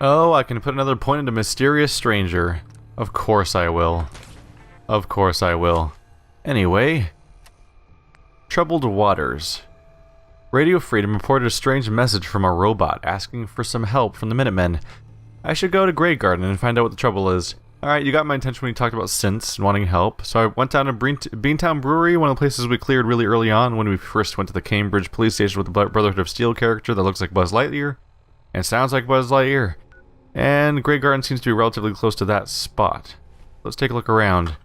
Oh, I can put another point into Mysterious Stranger. Of course I will. Of course I will. Anyway. Troubled Waters. Radio Freedom reported a strange message from a robot asking for some help from the Minutemen. I should go to Greygarden and find out what the trouble is. Alright, you got my attention when you talked about synths and wanting help. So I went down to Beantown Brewery, one of the places we cleared really early on when we first went to the Cambridge police station with the Brotherhood of S.P.E.C.I.L character that looks like Buzz Lightyear and sounds like Buzz Lightyear. And Greygarden seems to be relatively close to that spot. Let's take a look around.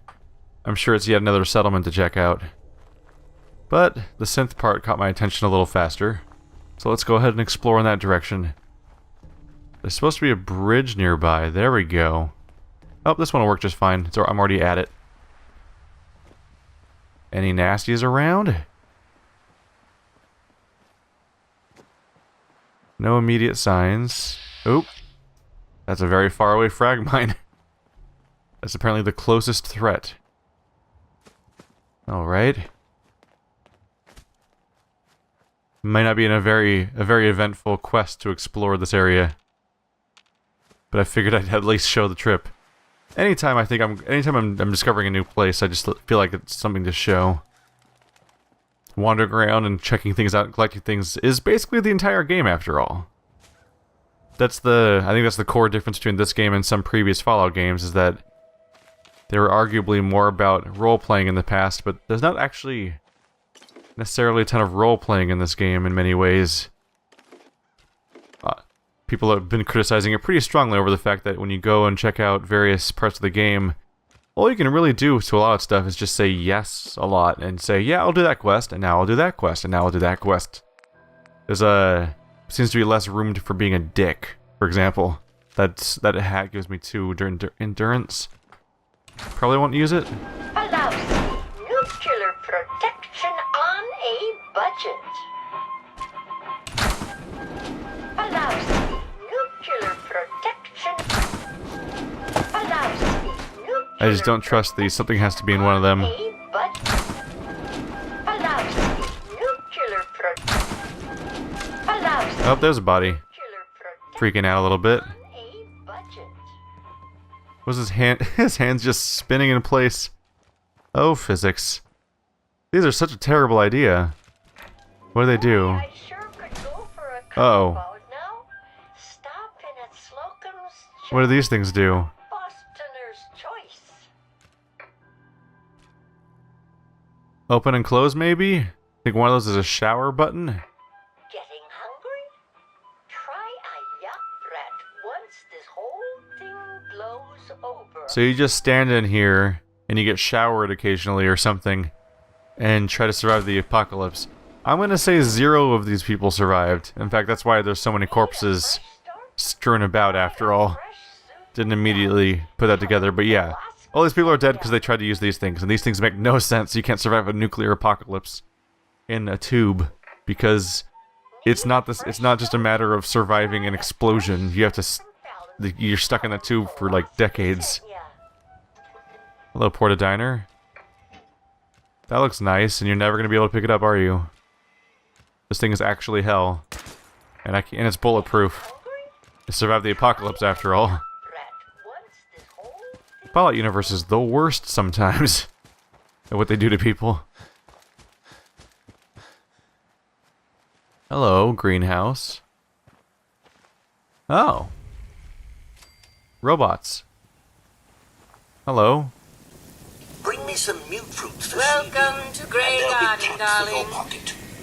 I'm sure it's yet another settlement to check out. But the synth part caught my attention a little faster. So let's go ahead and explore in that direction. There's supposed to be a bridge nearby. There we go. Oh, this one will work just fine. So I'm already at it. Any nasties around? No immediate signs. Oop. That's a very far away frag mine. That's apparently the closest threat. Alright. Might not be in a very eventful quest to explore this area. But I figured I'd at least show the trip. Anytime I'm discovering a new place, I just feel like it's something to show. Wandering around and checking things out and collecting things is basically the entire game after all. I think that's the core difference between this game and some previous Fallout games, is that they were arguably more about role-playing in the past, but there's not actually necessarily a ton of role-playing in this game in many ways. People have been criticizing it pretty strongly over the fact that when you go and check out various parts of the game, all you can really do to a lot of stuff is just say yes a lot and say, yeah, I'll do that quest, and now I'll do that quest, and now I'll do that quest. Seems to be less room for being a dick, for example. That hat gives me 2 endurance. Probably won't use it. Allows nuclear protection on a budget. Allows nuclear protection. Allows nuclear I just don't trust these. Something has to be in one of them. Allows nuclear Oh, there's a body. Freaking out a little bit. Was his hand? His hand's just spinning in place. Oh, physics. These are such a terrible idea. What do they do? Uh-oh. What do these things do? Open and close, maybe? Think one of those is a shower button? Getting hungry? Try a yuck rat once this whole thing blows over. So you just stand in here, and you get showered occasionally or something, and try to survive the apocalypse. I'm gonna say 0 of these people survived. In fact, that's why there's so many corpses strewn about after all. Didn't immediately put that together, but yeah. All these people are dead because they tried to use these things, and these things make no sense. You can't survive a nuclear apocalypse in a tube, because it's not just a matter of surviving an explosion. You have to... You're stuck in that tube for, like, decades. Hello, Porta Diner. That looks nice, and you're never going to be able to pick it up, are you? This thing is actually hell. And it's bulletproof. It survived the apocalypse, after all. The Fallout universe is the worst sometimes at what they do to people. Hello, greenhouse. Oh. Robots. Hello. Bring me some mute fruits for Welcome to Greygarden, darling.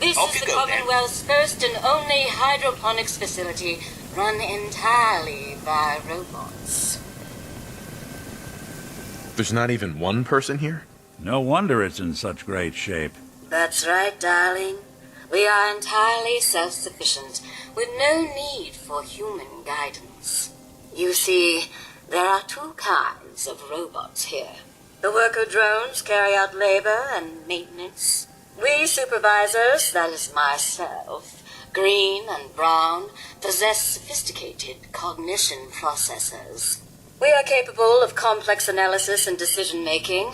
This is the Commonwealth's first and only hydroponics facility, run entirely by robots. There's not even one person here? No wonder it's in such great shape. That's right, darling. We are entirely self-sufficient, with no need for human guidance. You see, there are 2 kinds of robots here. The worker drones carry out labor and maintenance. We supervisors, that is myself, green and brown, possess sophisticated cognition processors. We are capable of complex analysis and decision-making,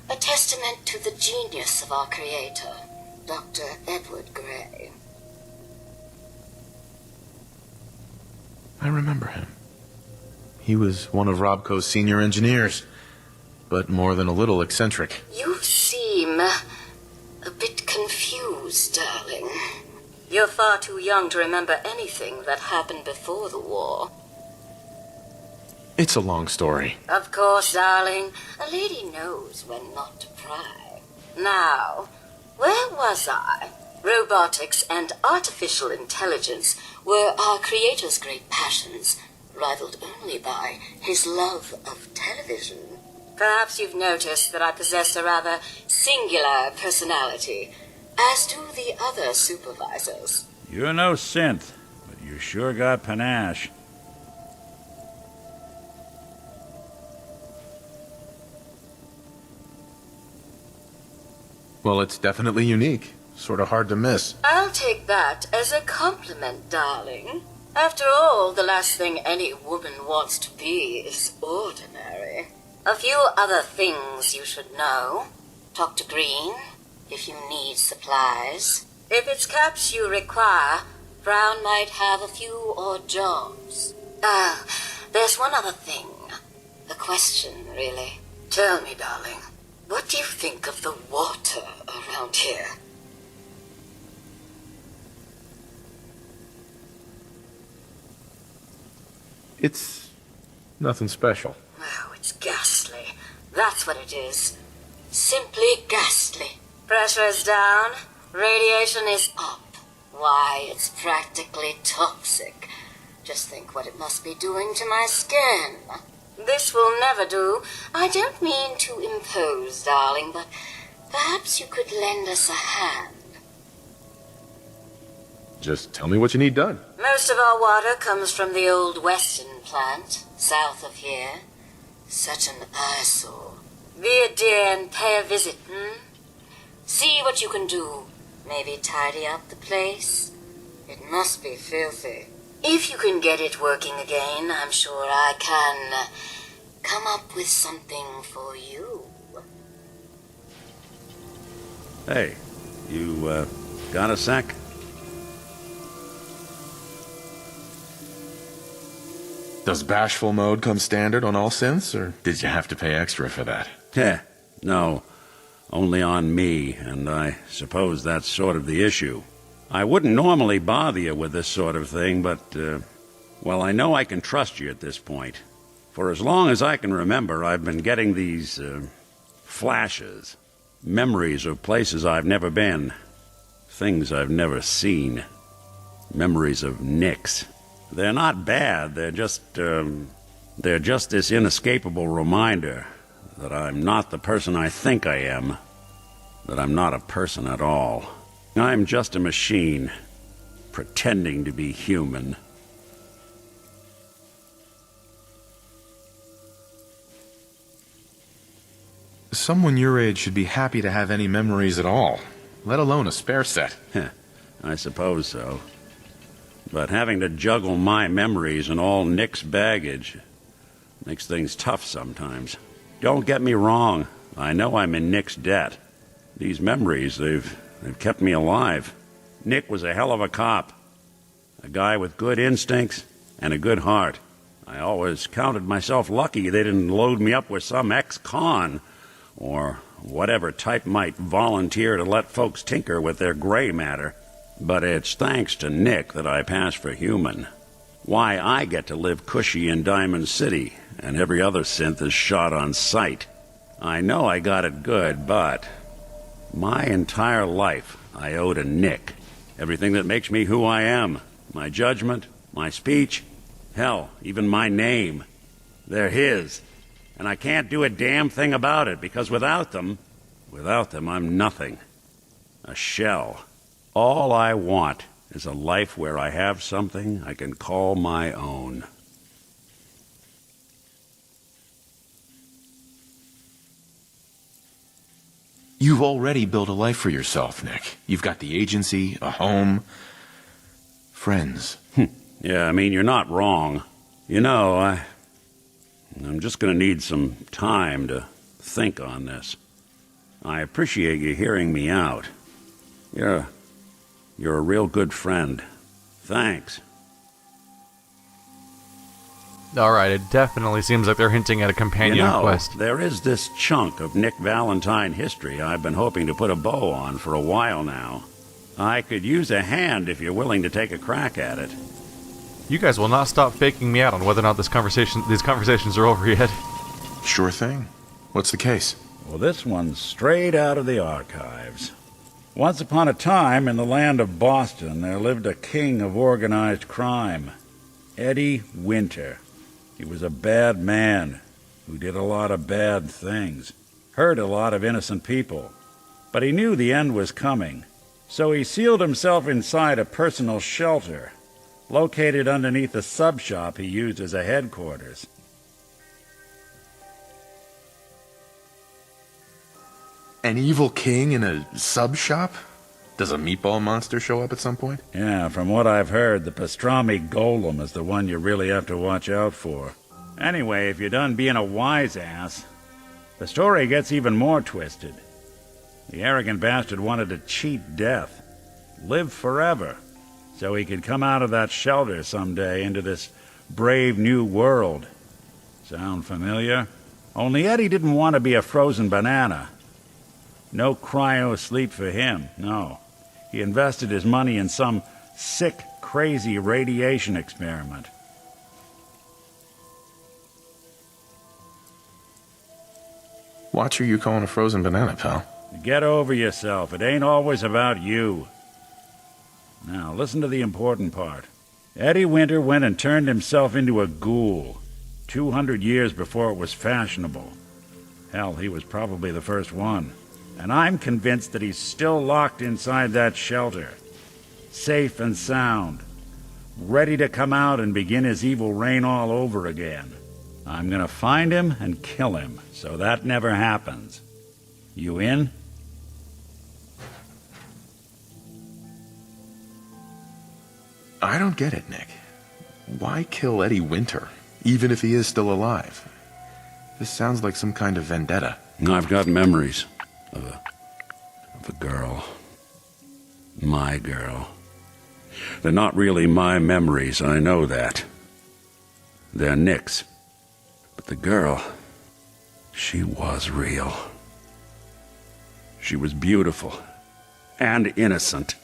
a testament to the genius of our creator, Dr. Edward Gray. I remember him. He was one of Robco's senior engineers, but more than a little eccentric. You seem a bit confused, darling. You're far too young to remember anything that happened before the war. It's a long story. Of course, darling. A lady knows when not to pry. Now, where was I? Robotics and artificial intelligence were our creator's great passions, rivaled only by his love of television. Perhaps you've noticed that I possess a rather singular personality, as do the other supervisors. You're no synth, but you sure got panache. Well, it's definitely unique. Sort of hard to miss. I'll take that as a compliment, darling. After all, the last thing any woman wants to be is ordinary. A few other things you should know. Talk to Green if you need supplies. If it's caps you require, Brown might have a few odd jobs. There's one other thing. A question, really. Tell me, darling, what do you think of the water around here? It's nothing special. Oh, it's ghastly. That's what it is. Simply ghastly. Pressure is down. Radiation is up. Why, it's practically toxic. Just think what it must be doing to my skin. This will never do. I don't mean to impose, darling, but perhaps you could lend us a hand. Just tell me what you need done. Most of our water comes from the old Western plant, south of here. Such an eyesore. Be a dear and pay a visit, See what you can do. Maybe tidy up the place. It must be filthy. If you can get it working again, I'm sure I can come up with something for you. Hey, you, got a sec? Does bashful mode come standard on all synths, or did you have to pay extra for that? Heh, no. Only on me, and I suppose that's sort of the issue. I wouldn't normally bother you with this sort of thing, but, well, I know I can trust you at this point. For as long as I can remember, I've been getting these, flashes. Memories of places I've never been. Things I've never seen. Memories of Nicks. They're not bad, they're just this inescapable reminder that I'm not the person I think I am, that I'm not a person at all. I'm just a machine, pretending to be human. Someone your age should be happy to have any memories at all, let alone a spare set. I suppose so. But having to juggle my memories and all Nick's baggage makes things tough sometimes. Don't get me wrong. I know I'm in Nick's debt. These memories, they've kept me alive. Nick was a hell of a cop. A guy with good instincts and a good heart. I always counted myself lucky they didn't load me up with some ex-con or whatever type might volunteer to let folks tinker with their gray matter. But it's thanks to Nick that I pass for human. Why I get to live cushy in Diamond City, and every other synth is shot on sight. I know I got it good, but my entire life I owe to Nick. Everything that makes me who I am. My judgment, my speech, hell, even my name. They're his. And I can't do a damn thing about it, because without them, I'm nothing. A shell. All I want is a life where I have something I can call my own. You've already built a life for yourself, Nick. You've got the agency, a home, friends. Yeah, I mean, you're not wrong. You know, I'm just gonna need some time to think on this. I appreciate you hearing me out. You're a real good friend. Thanks. Alright, it definitely seems like they're hinting at a companion quest. There is this chunk of Nick Valentine history I've been hoping to put a bow on for a while now. I could use a hand if you're willing to take a crack at it. You guys will not stop faking me out on whether or not these conversations are over yet. Sure thing. What's the case? Well, this one's straight out of the archives. Once upon a time, in the land of Boston, there lived a king of organized crime, Eddie Winter. He was a bad man who did a lot of bad things, hurt a lot of innocent people. But he knew the end was coming, so he sealed himself inside a personal shelter, located underneath a sub-shop he used as a headquarters. An evil king in a sub-shop? Does a meatball monster show up at some point? Yeah, from what I've heard, the pastrami golem is the one you really have to watch out for. Anyway, if you're done being a wise ass, the story gets even more twisted. The arrogant bastard wanted to cheat death, live forever, so he could come out of that shelter someday into this brave new world. Sound familiar? Only Eddie didn't want to be a frozen banana. No cryo sleep for him, no. He invested his money in some sick, crazy radiation experiment. Watch who you calling a frozen banana, pal. Get over yourself. It ain't always about you. Now, listen to the important part. Eddie Winter went and turned himself into a ghoul 200 years before it was fashionable. Hell, he was probably the first one. And I'm convinced that he's still locked inside that shelter, safe and sound, ready to come out and begin his evil reign all over again. I'm gonna find him and kill him, so that never happens. You in? I don't get it, Nick. Why kill Eddie Winter, even if he is still alive? This sounds like some kind of vendetta. I've got memories of a girl. My girl. They're not really my memories, I know that. They're Nick's. But the girl, she was real. She was beautiful and innocent,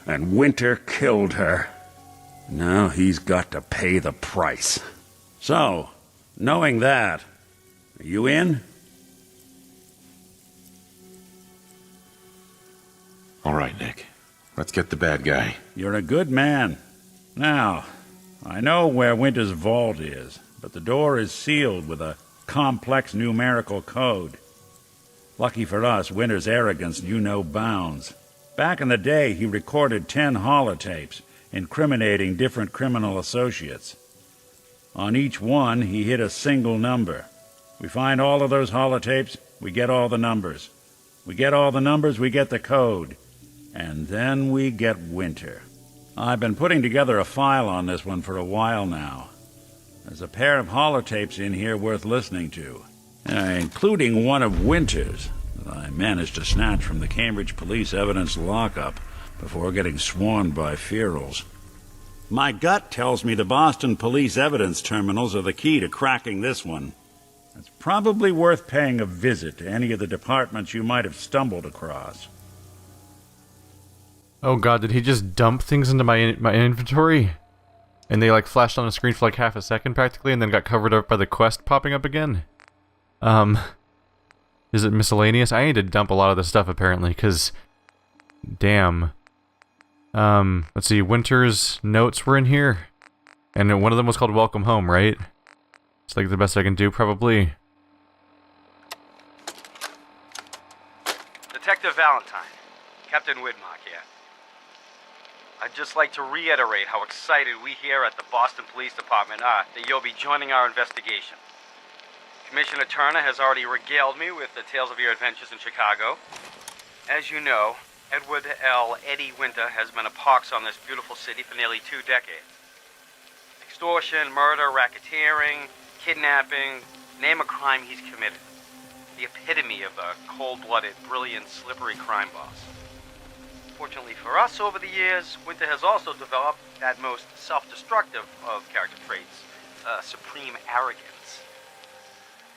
and Winter killed her. Now he's got to pay the price. So, knowing that, are you in? All right, Nick. Let's get the bad guy. You're a good man. Now, I know where Winter's vault is, but the door is sealed with a complex numerical code. Lucky for us, Winter's arrogance knew no bounds. Back in the day, he recorded 10 holotapes, incriminating different criminal associates. On each one, he hit a single number. We find all of those holotapes, we get all the numbers. We get all the numbers, we get the code. And then we get Winter. I've been putting together a file on this one for a while now. There's a pair of holotapes in here worth listening to, including one of Winter's that I managed to snatch from the Cambridge Police evidence lockup before getting swarmed by ferals. My gut tells me the Boston Police evidence terminals are the key to cracking this one. It's probably worth paying a visit to any of the departments you might have stumbled across. Oh god, did he just dump things into my inventory? And they like flashed on the screen for like half a second practically and then got covered up by the quest popping up again? Is it miscellaneous? I need to dump a lot of this stuff apparently, because damn. Let's see, Winter's notes were in here. And one of them was called Welcome Home, right? It's like the best I can do, probably. Detective Valentine, Captain Widmark here. I'd just like to reiterate how excited we here at the Boston Police Department are that you'll be joining our investigation. Commissioner Turner has already regaled me with the tales of your adventures in Chicago. As you know, Edward L. Eddie Winter has been a pox on this beautiful city for nearly 2 decades. Extortion, murder, racketeering, kidnapping, name a crime he's committed. The epitome of a cold-blooded, brilliant, slippery crime boss. Fortunately for us, over the years, Winter has also developed that most self-destructive of character traits, supreme arrogance.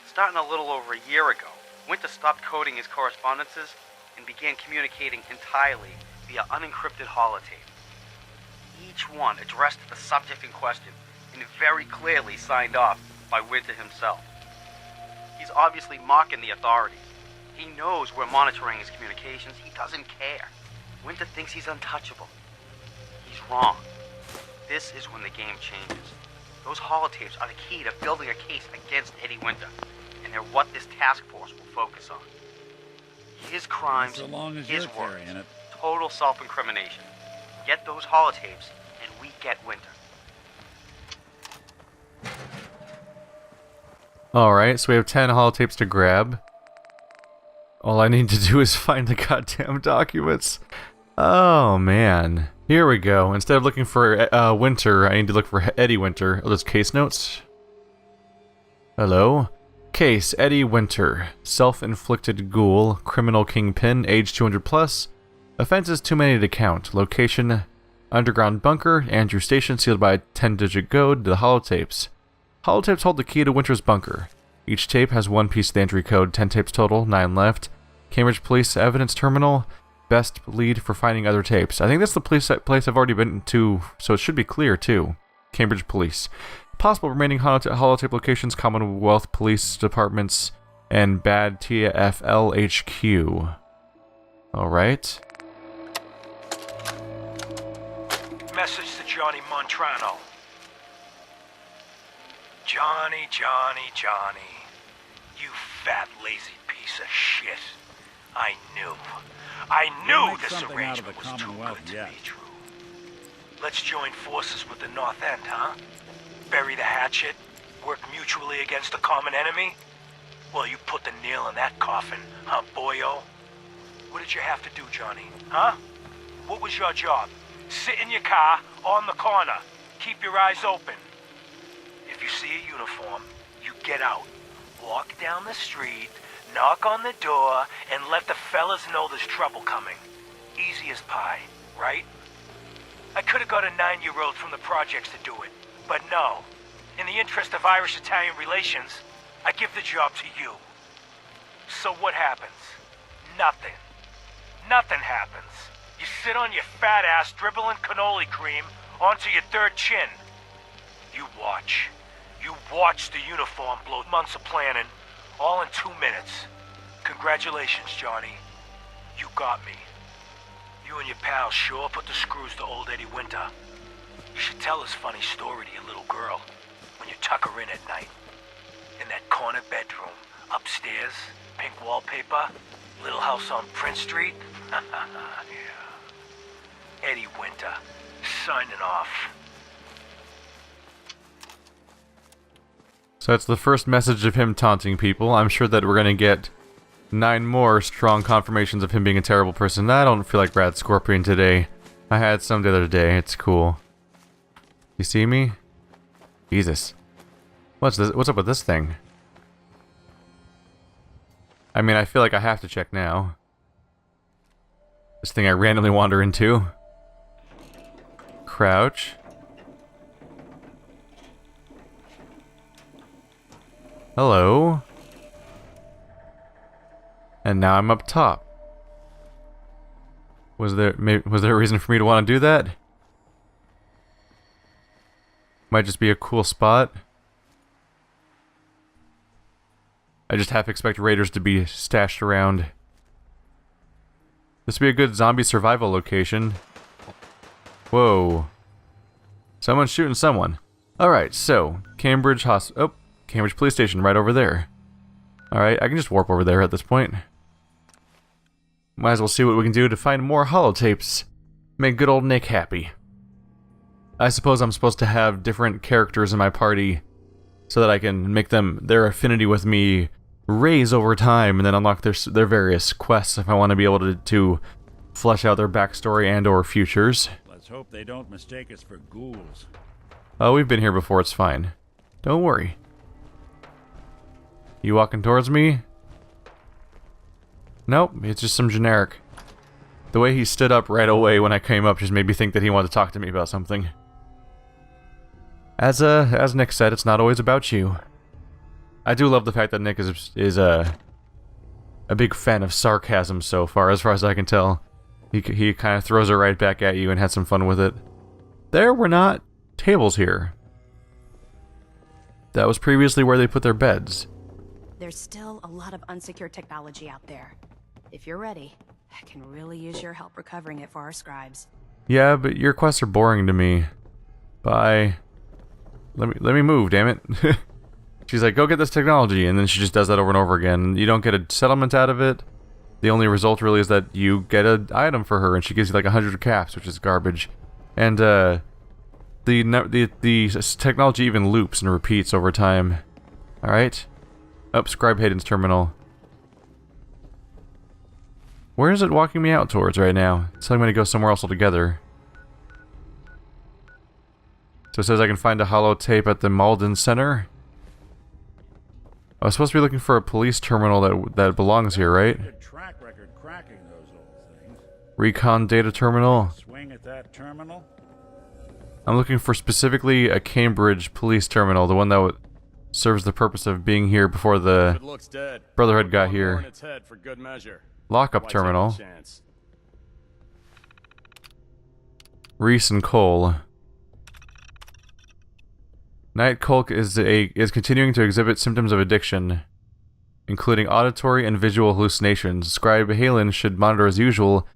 Starting a little over a year ago, Winter stopped coding his correspondences and began communicating entirely via unencrypted holotape. Each one addressed the subject in question and very clearly signed off by Winter himself. He's obviously mocking the authorities. He knows we're monitoring his communications. He doesn't care. Winter thinks he's untouchable. He's wrong. This is when the game changes. Those holotapes are the key to building a case against Eddie Winter, and they're what this task force will focus on. His crimes, So long as his you're words, carrying it. total self-incrimination. Get those holotapes, and we get Winter. Alright, so we have 10 holotapes to grab. All I need to do is find the goddamn documents. Oh, man. Here we go. Instead of looking for Winter, I need to look for Eddie Winter. Oh, there's case notes. Hello? Case, Eddie Winter. Self-inflicted ghoul. Criminal kingpin. Age 200 plus. Offenses too many to count. Location, underground bunker. Andrew Station, sealed by a 10-digit code. The holotapes. Holotapes hold the key to Winter's bunker. Each tape has one piece of the entry code. 10 tapes total, 9 left. Cambridge Police Evidence Terminal. Best lead for finding other tapes. I think that's the place I've already been to, so it should be clear too. Cambridge Police. Possible remaining holotape locations: Commonwealth Police Departments and Bad TFL HQ. Alright. Message to Johnny Montrano. Johnny, you fat lazy piece of shit. I knew make this something out of arrangement the was too Commonwealth good to yet. be true. Let's join forces with the North End, huh? Bury the hatchet, work mutually against the common enemy? Well, you put the nail in that coffin, huh, boyo? What did you have to do, Johnny, huh? What was your job? Sit in your car, on the corner. Keep your eyes open. If you see a uniform, you get out. Walk down the street, knock on the door, and let the fellas know there's trouble coming. Easy as pie, right? I could have got a 9-year-old from the projects to do it, but no. In the interest of Irish-Italian relations, I give the job to you. So what happens? Nothing. Nothing happens. You sit on your fat ass dribbling cannoli cream onto your third chin. You watch. You watch the uniform blow months of planning, all in 2 minutes. Congratulations, Johnny. You got me. You and your pals sure put the screws to old Eddie Winter. You should tell this funny story to your little girl when you tuck her in at night. In that corner bedroom, upstairs, pink wallpaper, little house on Prince Street. Yeah. Eddie Winter, signing off. So that's the first message of him taunting people. I'm sure that we're going to get 9 more strong confirmations of him being a terrible person. I don't feel like Brad Scorpion today. I had some the other day. It's cool. You see me? Jesus. What's this? What's up with this thing? I mean, I feel like I have to check now. This thing I randomly wander into. Crouch. Hello. And now I'm up top. Was there a reason for me to want to do that? Might just be a cool spot. I just half expect raiders to be stashed around. This would be a good zombie survival location. Whoa. Someone's shooting someone. Alright, so, Cambridge Police Station right over there. Alright, I can just warp over there at this point. Might as well see what we can do to find more holotapes. Make good old Nick happy. I suppose I'm supposed to have different characters in my party so that I can make their affinity with me raise over time and then unlock their various quests if I want to be able to flesh out their backstory and or futures. Let's hope they don't mistake us for ghouls. Oh, we've been here before, it's fine. Don't worry. You walking towards me? Nope, it's just some generic. The way he stood up right away when I came up just made me think that he wanted to talk to me about something. As Nick said, it's not always about you. I do love the fact that Nick is a big fan of sarcasm so far as I can tell. He kind of throws it right back at you and had some fun with it. There were not tables here. That was previously where they put their beds. There's still a lot of unsecured technology out there. If you're ready, I can really use your help recovering it for our scribes. Yeah, but your quests are boring to me. Bye. Let me move, damn it. She's like, go get this technology, and then she just does that over and over again. You don't get a settlement out of it. The only result really is that you get an item for her, and she gives you like 100 caps, which is garbage. And the technology even loops and repeats over time. All right. Up, Scribe Hayden's terminal. Where is it walking me out towards right now? It's telling me to go somewhere else altogether. So it says I can find a holotape at the Malden Center. I was supposed to be looking for a police terminal that belongs here, right? Recon data terminal. Swing at that terminal. I'm looking for specifically a Cambridge police terminal, the one that serves the purpose of being here before the Brotherhood got here. Lockup terminal. Reese and Cole. Night Culk is continuing to exhibit symptoms of addiction, including auditory and visual hallucinations. Scribe Halen should monitor as usual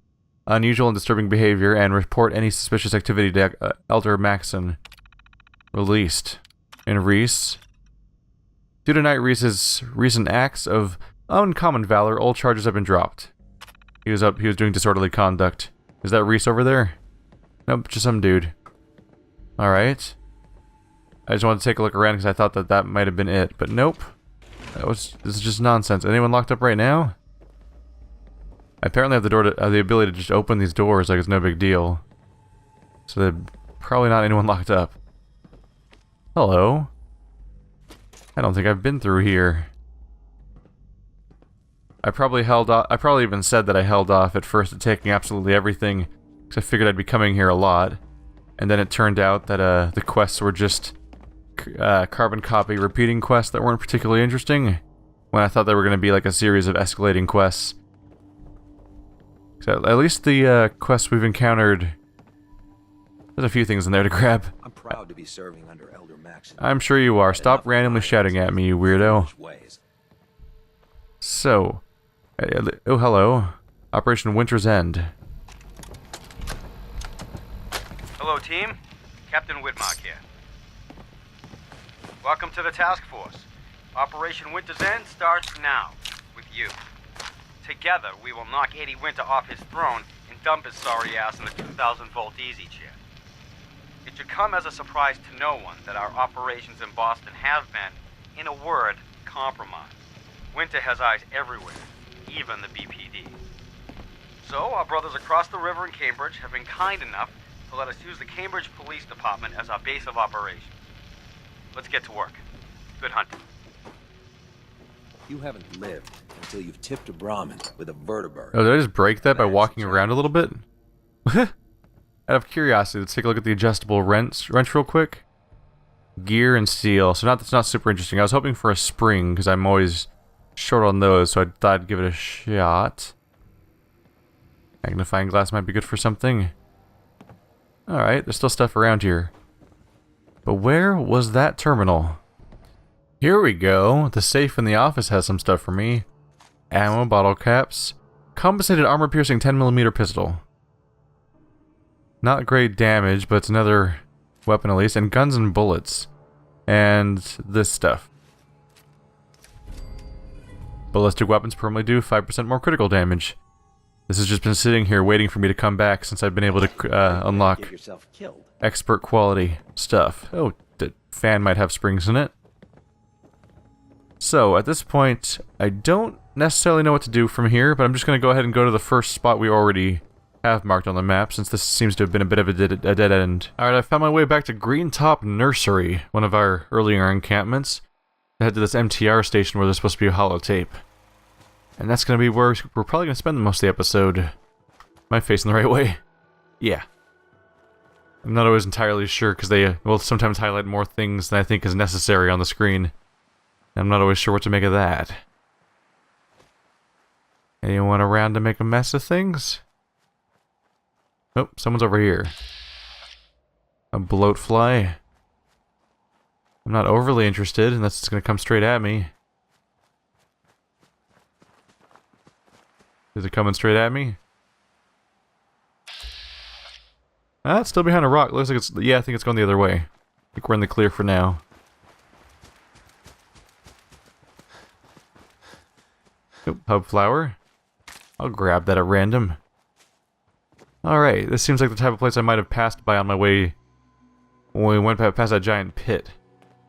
unusual and disturbing behavior and report any suspicious activity to Elder Maxon. Released. And Reese. Due to Night Reese's recent acts of uncommon valor, all charges have been dropped. He was doing disorderly conduct. Is that Reese over there? Nope, just some dude. Alright. I just wanted to take a look around because I thought that might have been it, but nope. This is just nonsense. Anyone locked up right now? I apparently have the ability to just open these doors like it's no big deal. So there's probably not anyone locked up. Hello. I don't think I've been through here. I probably held off. I probably even said that I held off at first at taking absolutely everything because I figured I'd be coming here a lot, and then it turned out that the quests were just carbon copy repeating quests that weren't particularly interesting. When I thought they were going to be like a series of escalating quests. So at least the quests we've encountered, there's a few things in there to grab. I'm proud to be serving under Elder Maxon. I'm sure you are. Stop randomly shouting at me, you weirdo. So, oh hello, Operation Winter's End. Hello, team. Captain Widmark here. Welcome to the task force. Operation Winter's End starts now, with you. Together, we will knock Eddie Winter off his throne and dump his sorry ass in the 2,000-volt easy chair. It should come as a surprise to no one that our operations in Boston have been, in a word, compromised. Winter has eyes everywhere, even the BPD. So, our brothers across the river in Cambridge have been kind enough to let us use the Cambridge Police Department as our base of operations. Let's get to work. Good hunting. You haven't lived until you've tipped a Brahmin with a vertebrae. Oh, did I just break that by walking around a little bit? Out of curiosity, let's take a look at the adjustable wrench real quick. Gear and steel. So that's not super interesting. I was hoping for a spring because I'm always short on those, so I thought I'd give it a shot. Magnifying glass might be good for something. Alright, there's still stuff around here. But where was that terminal? Here we go. The safe in the office has some stuff for me. Ammo, bottle caps. Compensated armor-piercing 10mm pistol. Not great damage, but it's another weapon at least. And guns and bullets. And this stuff. Ballistic weapons permanently do 5% more critical damage. This has just been sitting here waiting for me to come back since I've been able to unlock expert quality stuff. Oh, the fan might have springs in it. So, at this point, I don't necessarily know what to do from here, but I'm just going to go ahead and go to the first spot we already have marked on the map, since this seems to have been a bit of a dead end. Alright, I found my way back to Green Top Nursery, one of our earlier encampments. I head to this MTR station where there's supposed to be a holotape. And that's going to be where we're probably going to spend most of the episode. Am I facing the right way? Yeah. I'm not always entirely sure because they will sometimes highlight more things than I think is necessary on the screen. I'm not always sure what to make of that. Anyone around to make a mess of things? Oh, someone's over here. A bloatfly. I'm not overly interested unless it's going to come straight at me. Is it coming straight at me? Ah, it's still behind a rock. Looks like it's... Yeah, I think it's going the other way. I think we're in the clear for now. Oh, hub flower. I'll grab that at random. Alright, this seems like the type of place I might have passed by on my way when we went past that giant pit.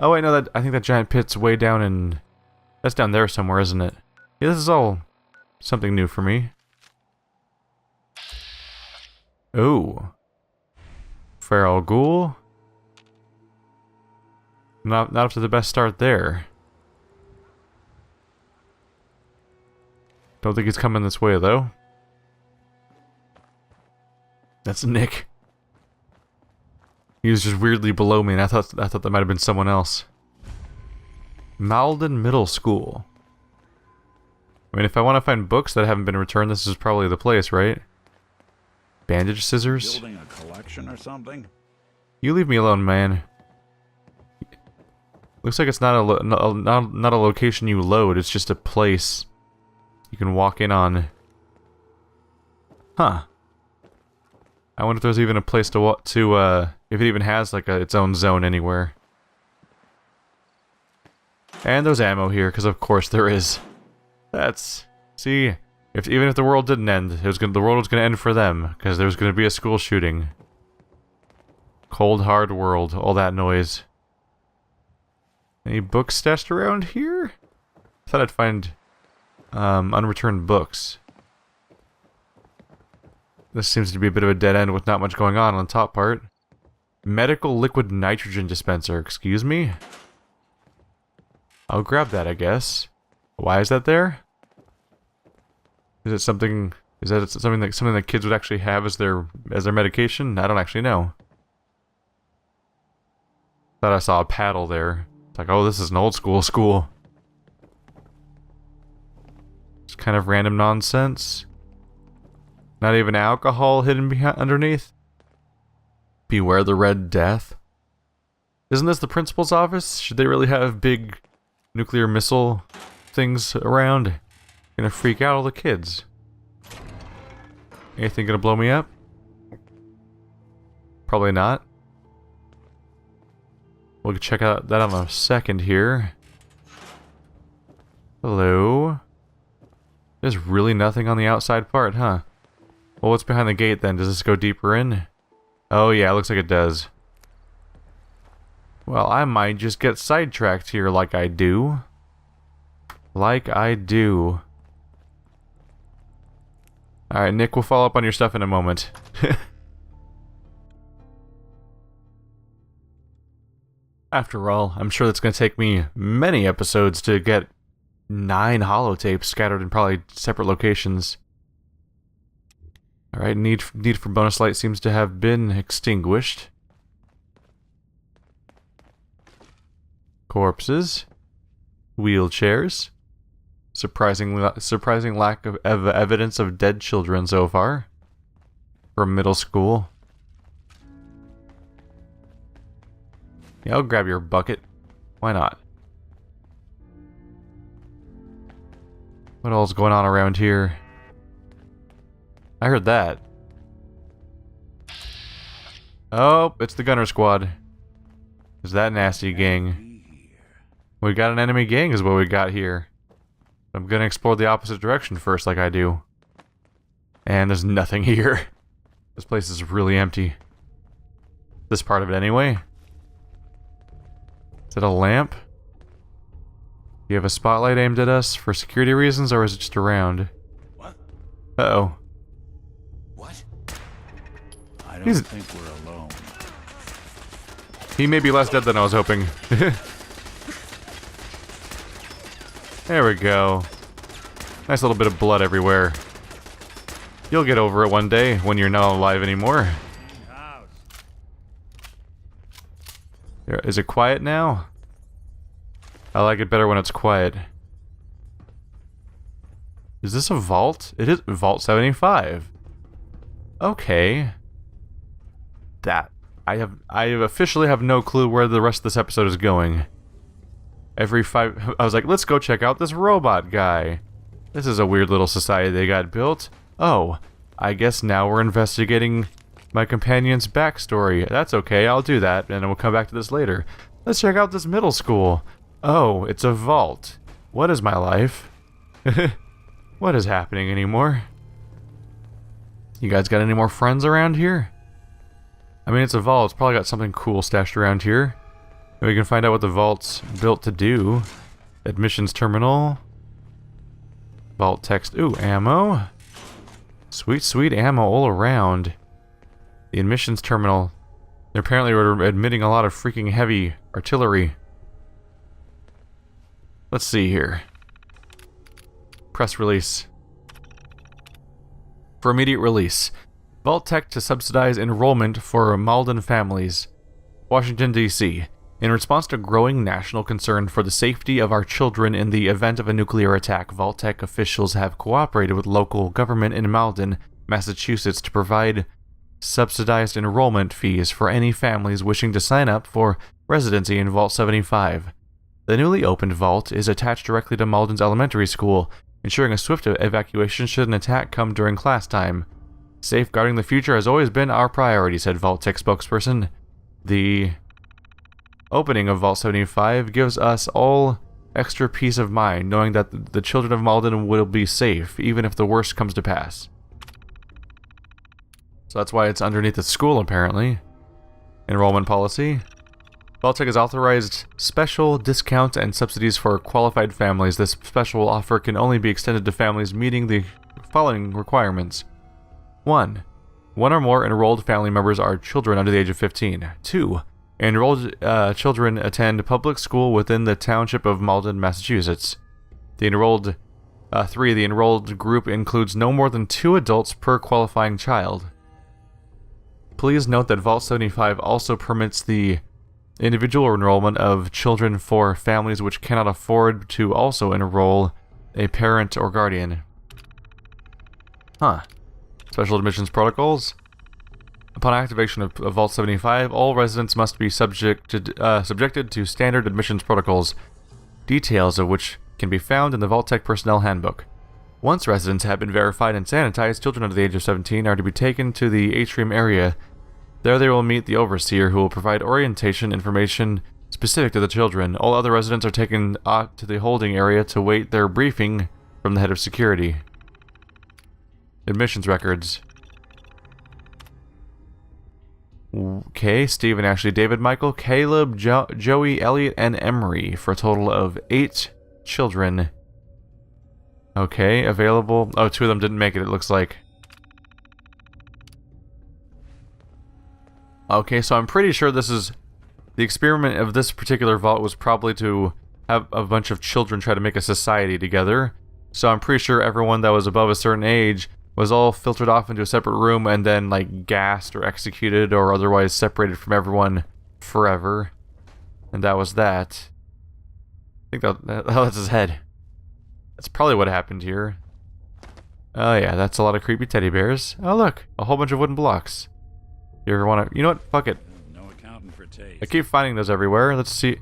Oh wait, no, I think that giant pit's way down in... That's down there somewhere, isn't it? Yeah, this is all something new for me. Ooh. Feral ghoul. Not up to the best start there. Don't think he's coming this way though. That's Nick. He was just weirdly below me, and I thought that might have been someone else. Malden Middle School. I mean, if I want to find books that haven't been returned, this is probably the place, right? Bandage scissors. Building a collection or something? You leave me alone, man. Looks like it's not a location you load. It's just a place you can walk in on. Huh. I wonder if there's even a place to walk to. If it even has like its own zone anywhere. And there's ammo here, because of course there is. That's... See, even if the world didn't end, the world was going to end for them, because there was going to be a school shooting. Cold, hard world, all that noise. Any books stashed around here? I thought I'd find unreturned books. This seems to be a bit of a dead end with not much going on the top part. Medical liquid nitrogen dispenser, excuse me? I'll grab that, I guess. Why is that there? Is it something? Is that something that kids would actually have as their medication? I don't actually know. Thought I saw a paddle there. It's like, oh, this is an old school. Just kind of random nonsense. Not even alcohol hidden underneath. Beware the Red Death. Isn't this the principal's office? Should they really have big nuclear missile things around? Gonna freak out all the kids. Anything gonna blow me up? Probably not. We'll check out that in a second here. Hello? There's really nothing on the outside part, huh? Well, what's behind the gate then? Does this go deeper in? Oh yeah, it looks like it does. Well, I might just get sidetracked here like I do. Like I do. Alright, Nick, we'll follow up on your stuff in a moment. After all, I'm sure that's going to take me many episodes to get 9 holotapes scattered in probably separate locations. Alright, need for bonus light seems to have been extinguished. Corpses. Wheelchairs. Surprising lack of evidence of dead children so far. From middle school. Yeah, I'll grab your bucket. Why not? What all's going on around here? I heard that. Oh, it's the gunner squad. Is that nasty gang? We got an enemy gang is what we got here. I'm gonna explore the opposite direction first like I do. And there's nothing here. This place is really empty. This part of it anyway. Is it a lamp? Do you have a spotlight aimed at us for security reasons, or is it just around? What? Uh-oh. What? I don't think we're alone. He may be less dead than I was hoping. There we go. Nice little bit of blood everywhere. You'll get over it one day when you're not alive anymore. Is it quiet now? I like it better when it's quiet. Is this a vault? It is Vault 75. Okay. I officially have no clue where the rest of this episode is going. I was like, let's go check out this robot guy. This is a weird little society they got built. Oh, I guess now we're investigating my companion's backstory. That's okay, I'll do that, and we'll come back to this later. Let's check out this middle school. Oh, it's a vault. What is my life? What is happening anymore? You guys got any more friends around here? I mean, it's a vault. It's probably got something cool stashed around here. And we can find out what the vault's built to do. Admissions terminal. Vault text. Ooh, ammo. Sweet, sweet ammo all around. The admissions terminal. They apparently were admitting a lot of freaking heavy artillery. Let's see here. Press release. For immediate release. Vault Tech to subsidize enrollment for Malden families. Washington, D.C. In response to growing national concern for the safety of our children in the event of a nuclear attack, Vault Tech officials have cooperated with local government in Malden, Massachusetts to provide subsidized enrollment fees for any families wishing to sign up for residency in Vault 75. The newly opened vault is attached directly to Malden's elementary school, ensuring a swift evacuation should an attack come during class time. Safeguarding the future has always been our priority, said Vault Tech spokesperson. The opening of Vault 75 gives us all extra peace of mind, knowing that the children of Malden will be safe, even if the worst comes to pass. So that's why it's underneath the school, apparently. Enrollment policy. Vault Tech has authorized special discounts and subsidies for qualified families. This special offer can only be extended to families meeting the following requirements. 1. One or more enrolled family members are children under the age of 15. 2. Enrolled children attend public school within the township of Malden, Massachusetts. 3. The enrolled group includes no more than 2 adults per qualifying child. Please note that Vault 75 also permits the individual enrollment of children for families which cannot afford to also enroll a parent or guardian. Huh. Special admissions protocols. Upon activation of Vault 75, all residents must be subjected to standard admissions protocols, details of which can be found in the Vault Tech Personnel Handbook. Once residents have been verified and sanitized, children under the age of 17 are to be taken to the atrium area. There they will meet the overseer, who will provide orientation information specific to the children. All other residents are taken to the holding area to wait their briefing from the head of security. Admissions records. Okay, Stephen, Ashley, David, Michael, Caleb, Joey, Elliot, and Emery, for a total of 8 children. Okay, available. Oh, 2 of them didn't make it, it looks like. Okay, so I'm pretty sure this is... The experiment of this particular vault was probably to have a bunch of children try to make a society together. So I'm pretty sure everyone that was above a certain age was all filtered off into a separate room and then, like, gassed or executed or otherwise separated from everyone forever. And that was that. I think that's his head. That's probably what happened here. Oh yeah, that's a lot of creepy teddy bears. Oh look, a whole bunch of wooden blocks. You ever want to... You know what? Fuck it. No accounting for taste. I keep finding those everywhere. Let's see.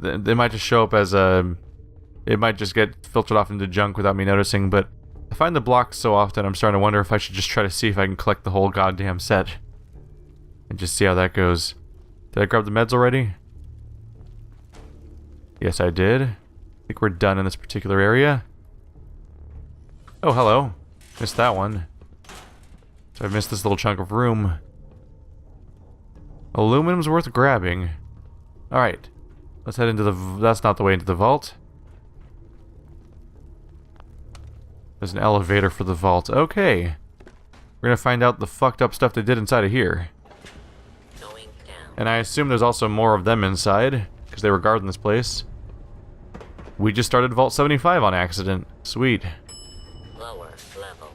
They might just show up as a... It might just get filtered off into junk without me noticing, but I find the blocks so often I'm starting to wonder if I should just try to see if I can collect the whole goddamn set. And just see how that goes. Did I grab the meds already? Yes, I did. I think we're done in this particular area. Oh, hello. Missed that one. So I missed this little chunk of room. Aluminum's worth grabbing. Alright. Let's head into the... That's not the way into the vault. There's an elevator for the vault. Okay. We're gonna find out the fucked up stuff they did inside of here. And I assume there's also more of them inside, because they were guarding this place. We just started Vault 75 on accident. Sweet. Lower level.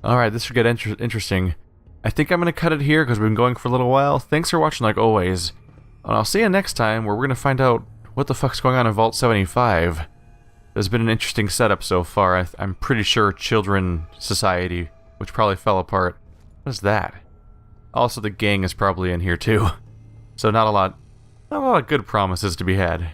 Alright, this should get interesting. I think I'm going to cut it here because we've been going for a little while. Thanks for watching like always. And I'll see you next time where we're going to find out what the fuck's going on in Vault 75. There's been an interesting setup so far. I'm pretty sure Children Society, which probably fell apart. What is that? Also, the gang is probably in here too. So not a lot of good promises to be had.